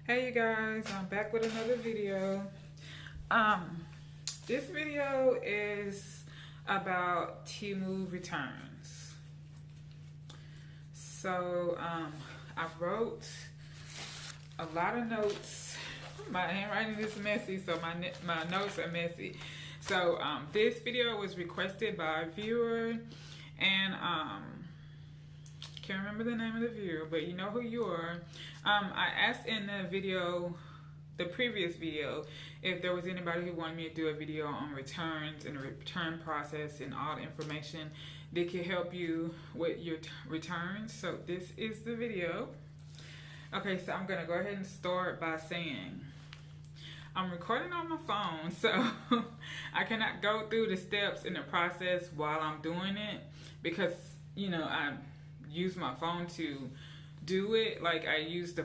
Hey you guys, I'm back with another video. This video is about Temu Returns. So, I wrote a lot of notes. My handwriting is messy, so my notes are messy. So, this video was requested by a viewer, and can't remember the name of the viewer, but you know who you are. I asked in the previous video, if there was anybody who wanted me to do a video on returns and the return process and all the information that could help you with your returns. So this is the video. Okay, so I'm gonna go ahead and start by saying I'm recording on my phone, so I cannot go through the steps in the process while I'm doing it because, you know, I use my phone to do it. Like I use the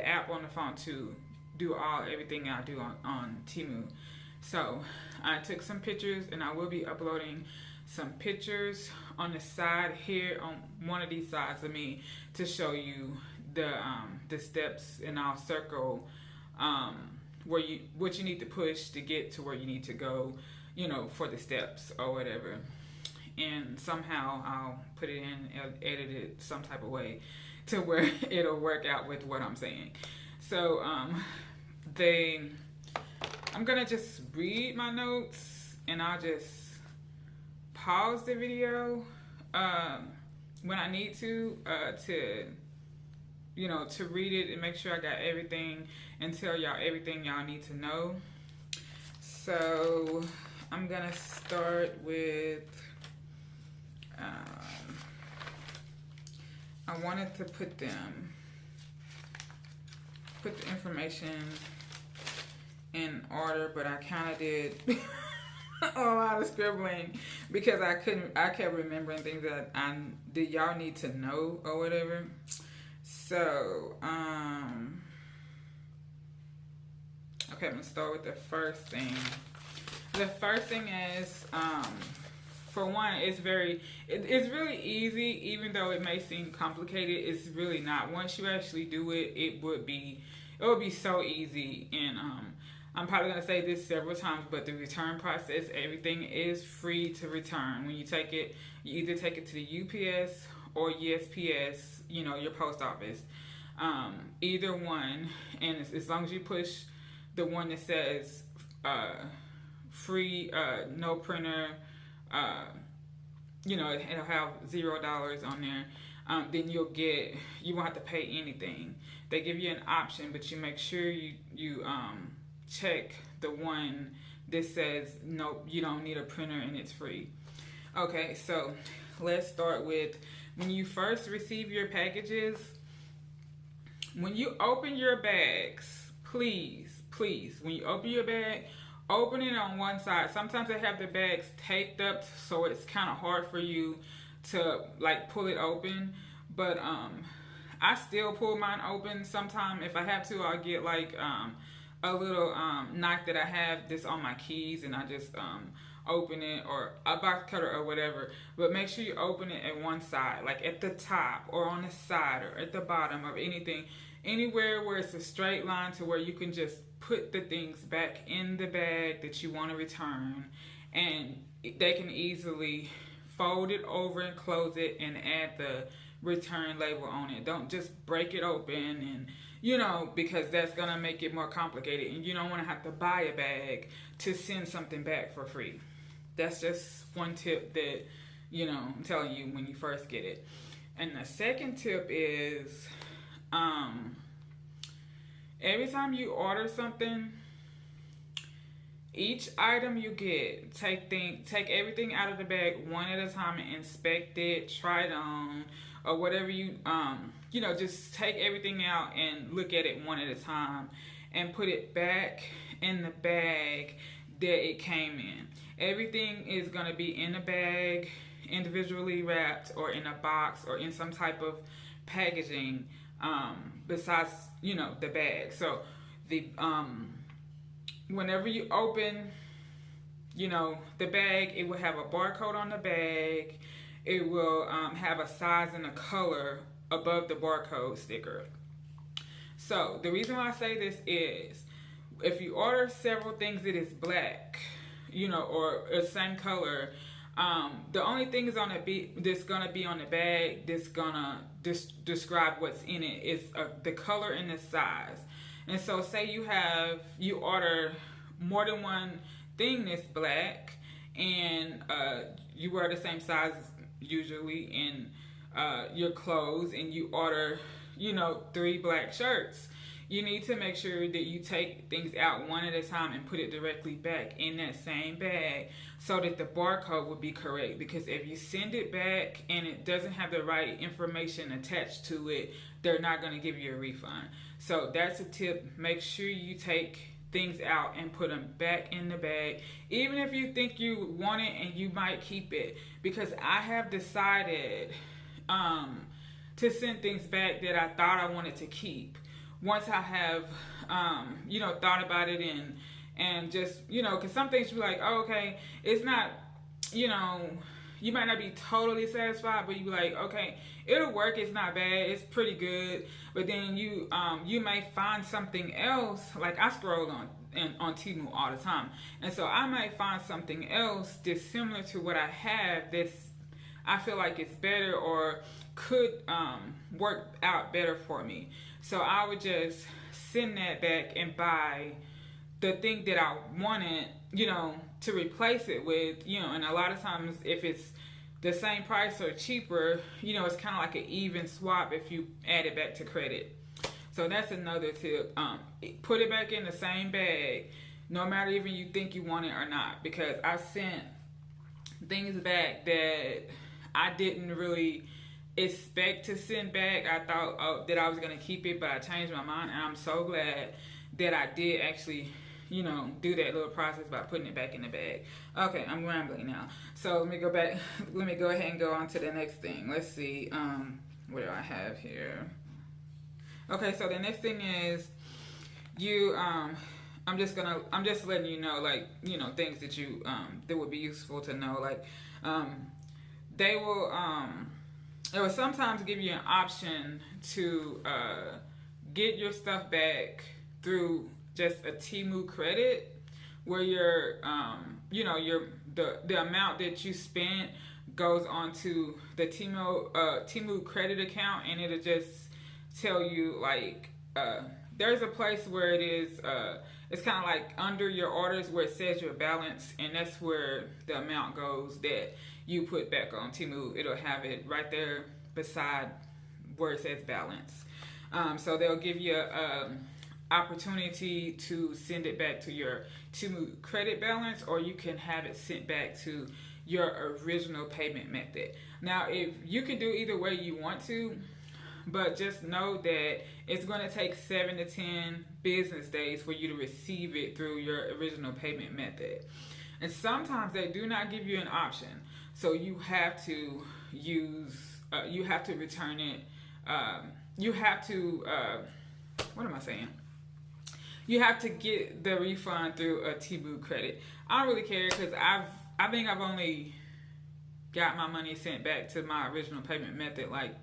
app on the phone to do everything I do on Temu. So I took some pictures and I will be uploading some pictures on the side here on one of these sides of me to show you the steps, and I'll circle what you need to push to get to where you need to go, you know, for the steps or whatever. And somehow I'll put it in, edit it some type of way to where it'll work out with what I'm saying. So I'm gonna just read my notes, and I'll just pause the video when I need to read it and make sure I got everything and tell y'all everything y'all need to know. So I'm gonna start with I wanted to put the information in order, but I kind of did a lot of scribbling because I kept remembering things that y'all need to know or whatever. So, okay, I'm gonna start with the first thing. The first thing is, for one, it's really easy, even though it may seem complicated. It's really not. Once you actually do it, it would be so easy. And I'm probably gonna say this several times, but the return process, everything is free to return. When you take it, you either take it to the UPS or USPS, you know, your post office, either one. And as long as you push the one that says free, no printer, you know, it'll have $0 on there. Then you won't have to pay anything. They give you an option, but you make sure you check the one that says nope, you don't need a printer and it's free. Okay, so let's start with when you first receive your packages. When you open your bags, please, when you open your bag, open it on one side. Sometimes they have the bags taped up, so it's kind of hard for you to like pull it open. But I still pull mine open. Sometimes if I have to, I'll get like a little knife that I have this on my keys, and I just open it, or a box cutter or whatever. But make sure you open it at one side, like at the top or on the side or at the bottom of anything, anywhere where it's a straight line to where you can just put the things back in the bag that you want to return, and they can easily fold it over and close it and add the return label on it. Don't just break it open, and you know, because that's gonna make it more complicated, and you don't want to have to buy a bag to send something back for free. That's just one tip that, you know, I'm telling you when you first get it. And the second tip is every time you order something, each item you get, take everything out of the bag one at a time and inspect it, try it on, or whatever you know, just take everything out and look at it one at a time and put it back in the bag that it came in. Everything is gonna be in a bag, individually wrapped, or in a box, or in some type of packaging besides, you know, the bag. So the whenever you open, you know, the bag, it will have a barcode on the bag. It will have a size and a color above the barcode sticker. So the reason why I say this is, if you order several things that is black, or the same color, the only thing is that's gonna be on the bag that's gonna describe what's in it is the color and the size. And so, say you order more than one thing that's black, and you wear the same size usually in your clothes, and you order 3 black shirts. You need to make sure that you take things out one at a time and put it directly back in that same bag so that the barcode will be correct. Because if you send it back and it doesn't have the right information attached to it, they're not going to give you a refund. So that's a tip. Make sure you take things out and put them back in the bag, even if you think you want it and you might keep it. Because I have decided to send things back that I thought I wanted to keep. Once I have, thought about it and just, because some things you're like, oh, okay, it's not, you might not be totally satisfied, but you be like, okay, it'll work. It's not bad. It's pretty good. But then you may find something else. Like I scroll on Temu all the time, and so I might find something else that's similar to what I have that's I feel like it's better or could work out better for me. So I would just send that back and buy the thing that I wanted, to replace it with, and a lot of times if it's the same price or cheaper, it's kind of like an even swap if you add it back to credit. So that's another tip. Put it back in the same bag, no matter even you think you want it or not, because I've sent things back that I didn't really expect to send back. I thought that I was going to keep it, but I changed my mind, and I'm so glad that I did actually do that little process by putting it back in the bag. Okay, I'm rambling now. So let me go back. Let me go ahead and go on to the next thing. Let's see. What do I have here? Okay, so the next thing is I'm just letting you know, like, things that you that would be useful to know. Like, they will sometimes give you an option to get your stuff back through just a Temu credit, where the amount that you spent goes onto the Temu credit account, and it'll just tell you like there's a place where it is it's kind of like under your orders where it says your balance, and that's where the amount goes that you put back on Temu. It'll have it right there beside where it says balance. So they'll give you opportunity to send it back to your Temu credit balance, or you can have it sent back to your original payment method. Now, if you can do either way you want to, but just know that it's going to take 7 to 10 business days for you to receive it through your original payment method. And sometimes they do not give you an option, so you have to return it. What am I saying? You have to get the refund through a Temu credit. I don't really care, because I think I've only got my money sent back to my original payment method like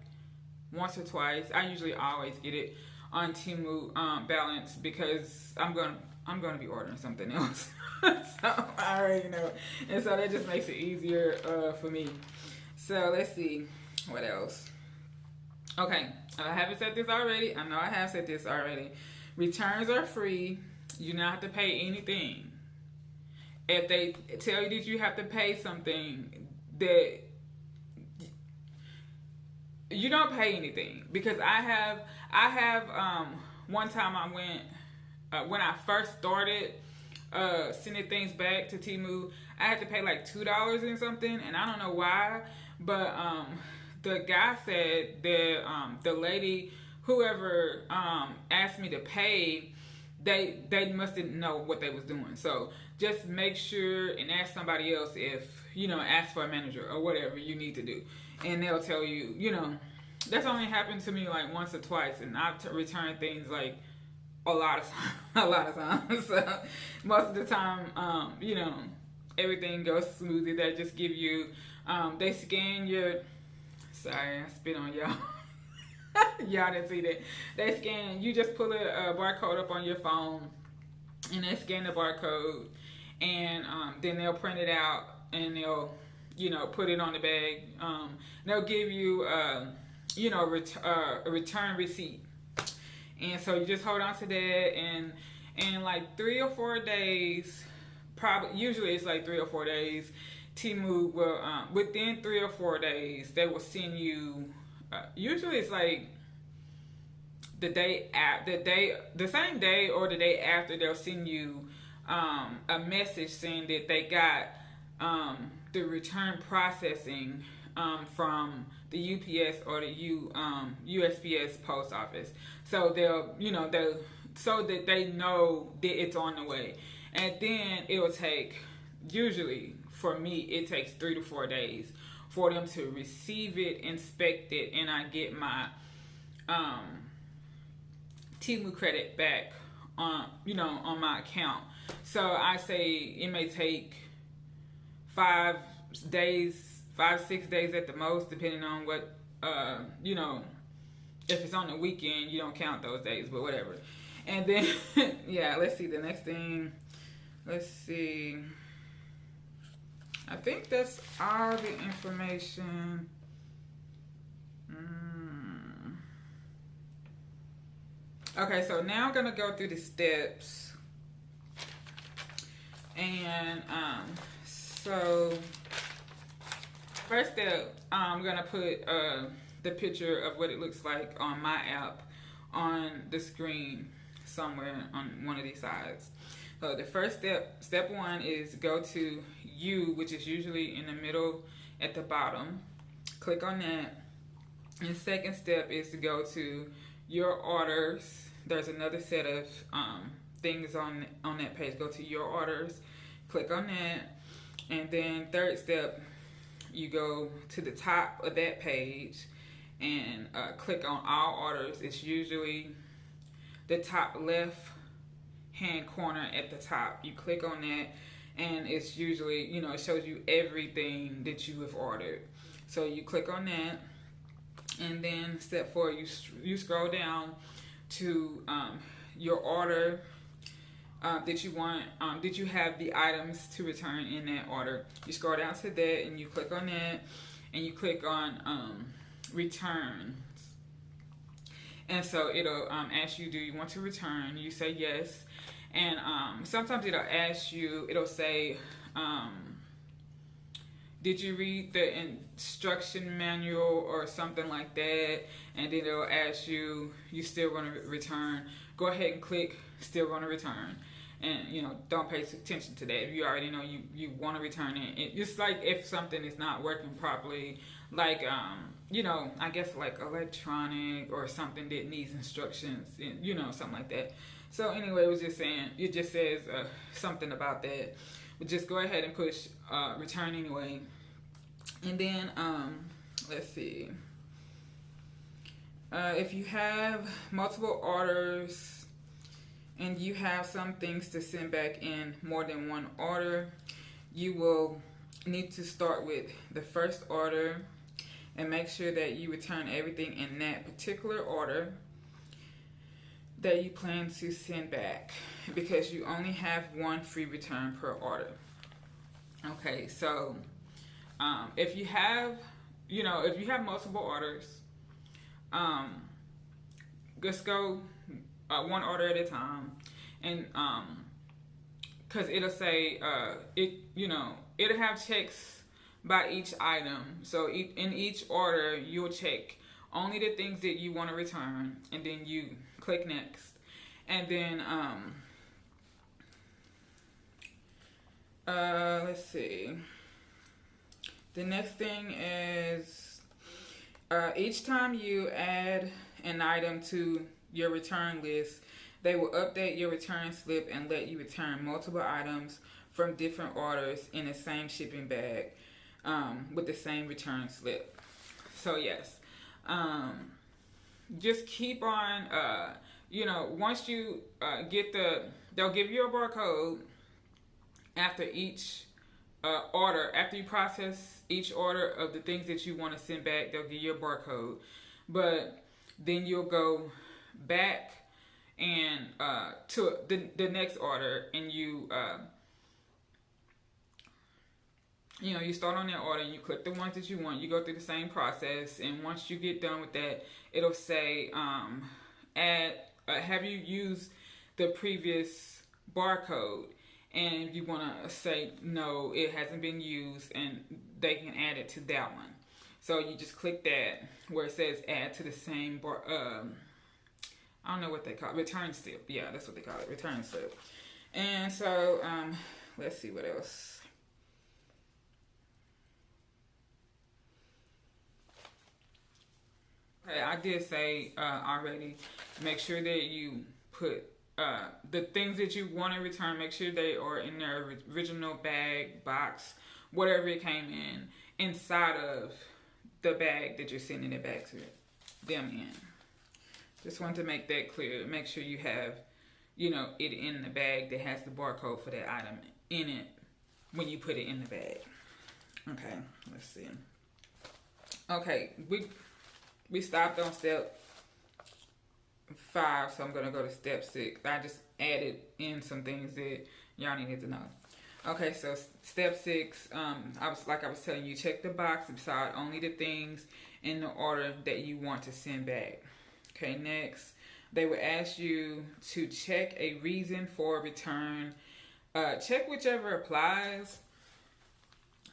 once or twice. I usually always get it on Temu balance, because I'm gonna be ordering something else. So I already know, and so that just makes it easier for me. So let's see what else. Okay, I haven't said this already. I know I have said this already. Returns are free. You do not have to pay anything. If they tell you that you have to pay something, that you don't pay anything. Because I have one time I went when I first started sending things back to Temu, I had to pay like $2 and something, and I don't know why, but the guy said that the lady, whoever asked me to pay, they must didn't know what they was doing. So just make sure and ask somebody else, if ask for a manager or whatever you need to do, and they'll tell you. That's only happened to me like once or twice, and I've returned things like a lot of times. So most of the time, everything goes smoothly. They just give you, they scan your. Sorry, I spit on y'all. Y'all didn't see that. They scan. You just pull a barcode up on your phone, and they scan the barcode, and then they'll print it out, and they'll, put it on the bag. They'll give you, a return receipt, and so you just hold on to that, and like 3 or 4 days, probably usually it's like 3 or 4 days. Temu will within 3 or 4 days they will send you. Usually it's like the same day or the day after, they'll send you a message saying that they got the return processing from the UPS or the USPS post office. So so that they know that it's on the way. And then it will take, usually for me, it takes 3 to 4 days for them to receive it, inspect it, and I get my Temu credit back on my account. So I say it may take 5 days, 5-6 days at the most, depending on what if it's on the weekend, you don't count those days, but whatever. And then yeah, let's see the next thing. Let's see. I think that's all the information. Okay, so now I'm gonna go through the steps, and so first step, I'm gonna put the picture of what it looks like on my app on the screen somewhere on one of these sides. So the first step 1 is go to you, which is usually in the middle at the bottom. Click on that. And the second step is to go to your orders. There's another set of things on that page. Go to your orders. Click on that. And then third step, you go to the top of that page and click on all orders. It's usually the top left hand corner at the top. You click on that, and it's usually, it shows you everything that you have ordered. So you click on that, and then step 4, you scroll down to your order that you want, that you have the items to return in that order. You scroll down to that, and you click on that, and you click on returns. And so it'll ask you, do you want to return? You say yes. And sometimes it'll say, did you read the instruction manual or something like that? And then it'll ask you, you still want to return? Go ahead and click still want to return. And, don't pay attention to that. If you already know you want to return it. It's like if something is not working properly, like, I guess like electronic or something that needs instructions, something like that. So anyway, it just says something about that. But just go ahead and push return anyway. And then, let's see. If you have multiple orders and you have some things to send back in more than one order, you will need to start with the first order and make sure that you return everything in that particular order that you plan to send back, because you only have one free return per order. Okay, so if you have multiple orders, just go one order at a time, and because it'll say it'll have checks by each item. So in each order, you'll check only the things that you want to return, and then you click next. And then let's see. The next thing is each time you add an item to your return list, they will update your return slip and let you return multiple items from different orders in the same shipping bag with the same return slip. So yes, just keep on, once you they'll give you a barcode after each order. After you process each order of the things that you want to send back, they'll give you a barcode. But Then you'll go back and to the next order, and you start on that order and you click the ones that you want. You go through the same process, and once you get done with that, it'll say have you used the previous barcode? And if you want to say no, it hasn't been used, and they can add it to that one. So you just click that where it says add to the same I don't know what they call it, return slip. Yeah, that's what they call it, return slip. And so let's see what else. Okay, I did say already, make sure that you put the things that you want to return, make sure they are in their original bag, box, whatever it came inside of the bag that you're sending it back to them in. Just want to make that clear. Make sure you have, it in the bag that has the barcode for that item in it when you put it in the bag. Okay, let's see. Okay, we stopped on step 5, so I'm gonna go to step 6. I just added in some things that y'all needed to know. Okay, so step 6, I was telling you, check the box beside only the things in the order that you want to send back. Okay, next, they will ask you to check a reason for return. Check whichever applies.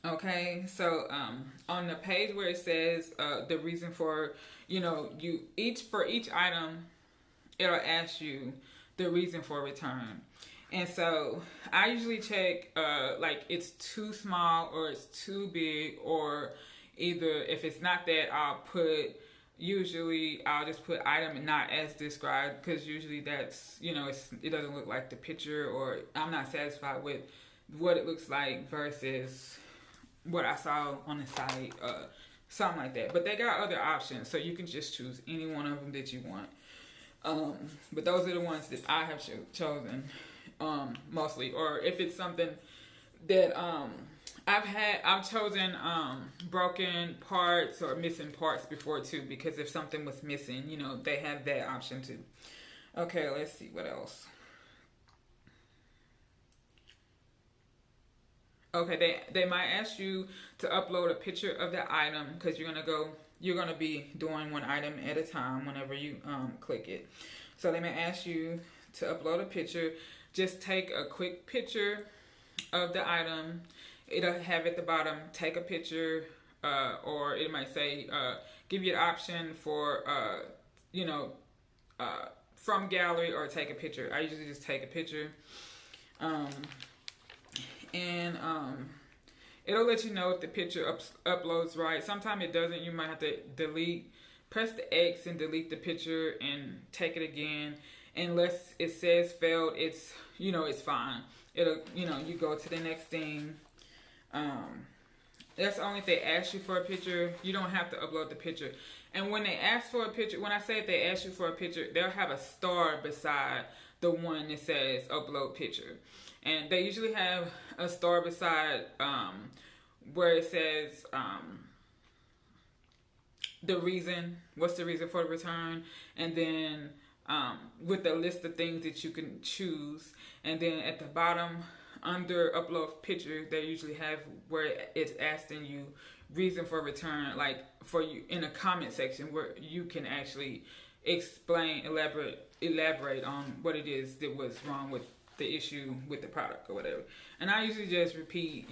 Okay, so on the page where it says the reason for, for each item, it'll ask you the reason for return. And so I usually check like it's too small or it's too big, or either if it's not that, I'll just put item not as described, because usually that's, it doesn't look like the picture, or I'm not satisfied with what it looks like versus what I saw on the site, something like that. But they got other options, so you can just choose any one of them that you want. But those are the ones that I have chosen mostly. Or if it's something that I've chosen broken parts or missing parts before too, because if something was missing, they have that option too. Okay, let's see what else. Okay, they might ask you to upload a picture of the item, because you're gonna be doing one item at a time whenever you click it. So they may ask you to upload a picture. Just take a quick picture of the item. It'll have at the bottom, take a picture, or it might say, give you an option for, from gallery or take a picture. I usually just take a picture. And it'll let you know if the picture uploads right. Sometimes it doesn't. You might have to press the X and delete the picture and take it again. Unless it says failed, it's fine. It'll, you go to the next thing. That's only if they ask you for a picture. You don't have to upload the picture. And when they ask for a picture, when I say if they ask you for a picture, they'll have a star beside the one that says upload picture. And they usually have a star beside where it says what's the reason for the return, and then with the list of things that you can choose. And then at the bottom, under upload picture, they usually have where it's asking you reason for return, like for you in a comment section where you can actually elaborate on what it is that was wrong with the issue with the product or whatever. And I usually just repeat,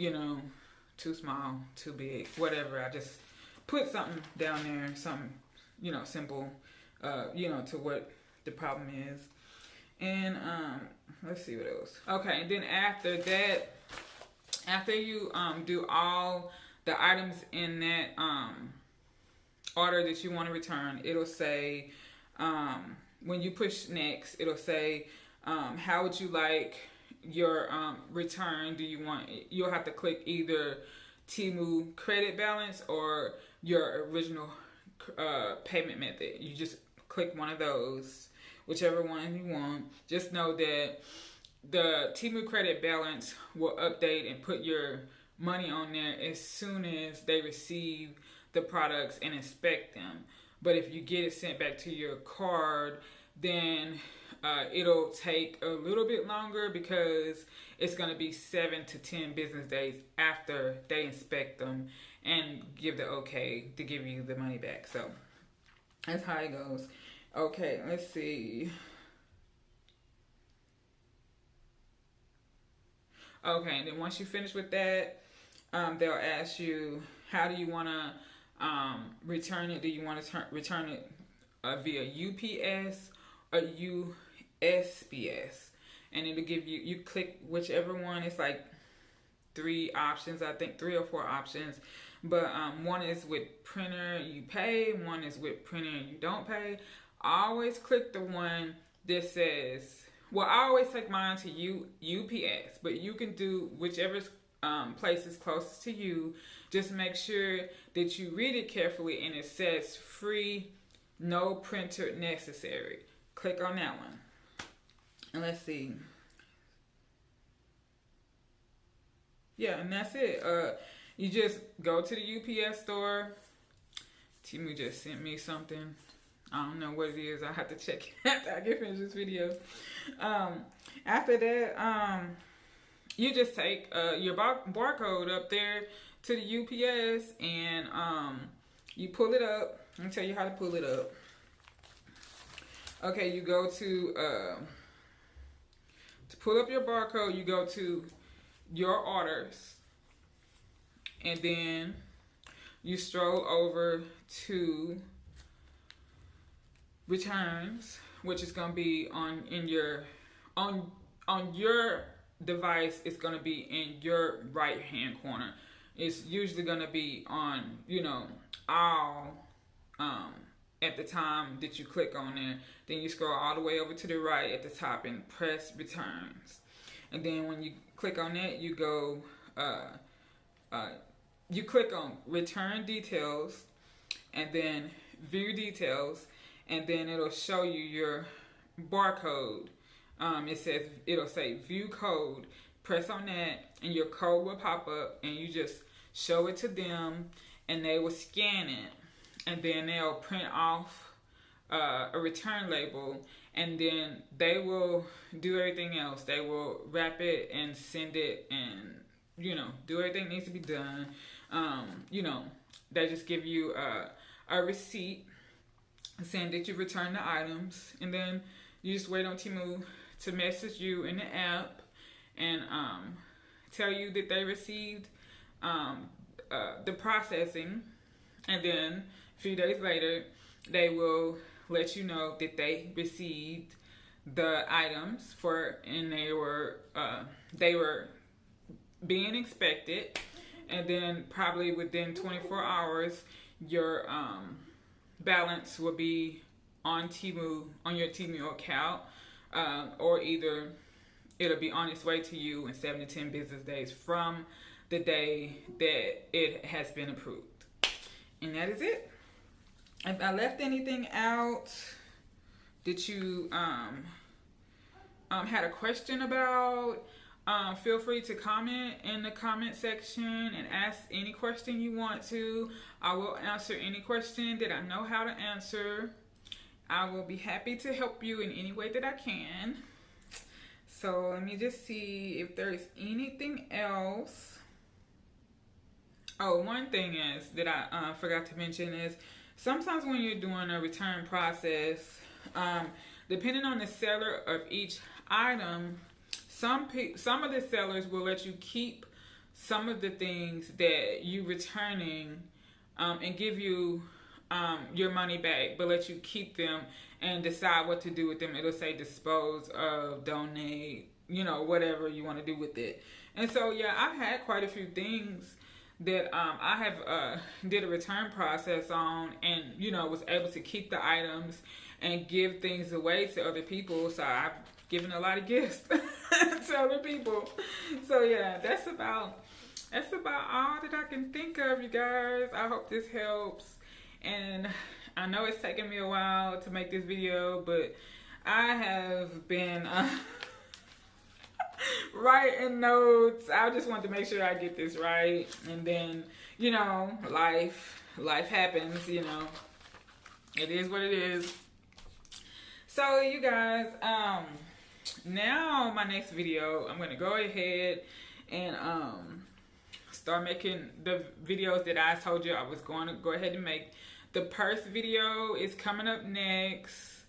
too small, too big, whatever. I just put something down there, something, simple, to what the problem is. And let's see what else. Okay, and then after that, after you do all the items in that order that you want to return, it'll say, when you push next, it'll say, how would you like your return? You'll have to click either Temu credit balance or your original payment method. You just click one of those, whichever one you want. Just know that the Temu credit balance will update and put your money on there as soon as they receive the products and inspect them. But if you get it sent back to your card, then it'll take a little bit longer because it's going to be 7 to 10 business days after they inspect them and give the okay to give you the money back. So that's how it goes. Okay, let's see. Okay, and then once you finish with that, they'll ask you, how do you want to return it? Do you want to return it via UPS or USPS? And it'll give you, you click whichever one. It's like 3 options, I think 3 or 4 options. But one is with printer, you pay. One is with printer, you don't pay. I always click the one that says, well, I always take mine to UPS, but you can do whichever place is closest to you. Just make sure that you read it carefully, and it says free, no printer necessary. Click on that one. And let's see. Yeah, and that's it. You just go to the UPS store. Temu just sent me something. I don't know what it is. I have to check it after I get finished this video. After that, you just take your barcode up there to the UPS, and you pull it up. Let me tell you how to pull it up. Okay, you go to pull up your barcode, you go to your orders, and then you stroll over to returns, which is gonna be on your device. It's gonna be in your right hand corner. It's usually gonna be on, all at the time that you click on there. Then you scroll all the way over to the right at the top and press returns. And then when you click on that, you go you click on return details, and then view details, and then it'll show you your barcode. It'll say view code. Press on that, and your code will pop up, and you just show it to them, and they will scan it, and then they'll print off a return label, and then they will do everything else. They will wrap it and send it, and do everything that needs to be done. They just give you a receipt saying that you returned the items, and then you just wait on Temu to message you in the app and tell you that they received the processing, and then a few days later they will let you know that they received the items and they were being inspected, and then probably within 24 hours your balance will be on your Temu account, or either it'll be on its way to you in 7 to 10 business days from the day that it has been approved. And that is it. If I left anything out that you had a question about, feel free to comment in the comment section and ask any question you want to. I will answer any question that I know how to answer. I will be happy to help you in any way that I can. So let me just see if there's anything else. Oh, one thing is that I forgot to mention is sometimes when you're doing a return process, depending on the seller of each item, some of the sellers will let you keep some of the things that you returning and give you your money back, but let you keep them and decide what to do with them. It'll say dispose of, donate, whatever you want to do with it. And so, yeah, I've had quite a few things that I have did a return process on, and was able to keep the items and give things away to other people. So I've given a lot of gifts to other people. So yeah, that's about all that I can think of, you guys. I hope this helps, and I know it's taken me a while to make this video, but I have been writing notes. I just want to make sure I get this right, and then life happens, It is what it is. So you guys, now my next video, I'm gonna go ahead and start making the videos that I told you I was going to go ahead and make. The purse video is coming up next.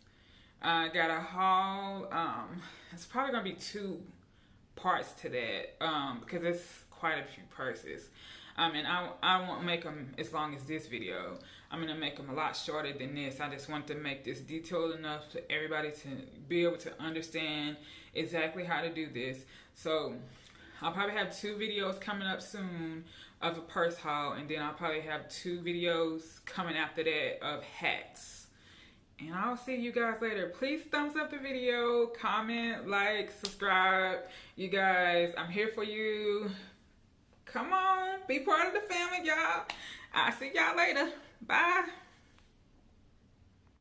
Got a haul. It's probably gonna be 2 parts to that because it's quite a few purses. And I won't make them as long as this video. I'm gonna make them a lot shorter than this. I just want to make this detailed enough for everybody to be able to understand exactly how to do this. So I'll probably have 2 videos coming up soon of a purse haul, and then I'll probably have 2 videos coming after that of hats. And I'll see you guys later. Please thumbs up the video, comment, like, subscribe. You guys, I'm here for you. Come on, be part of the family, y'all. I'll see y'all later. Bye.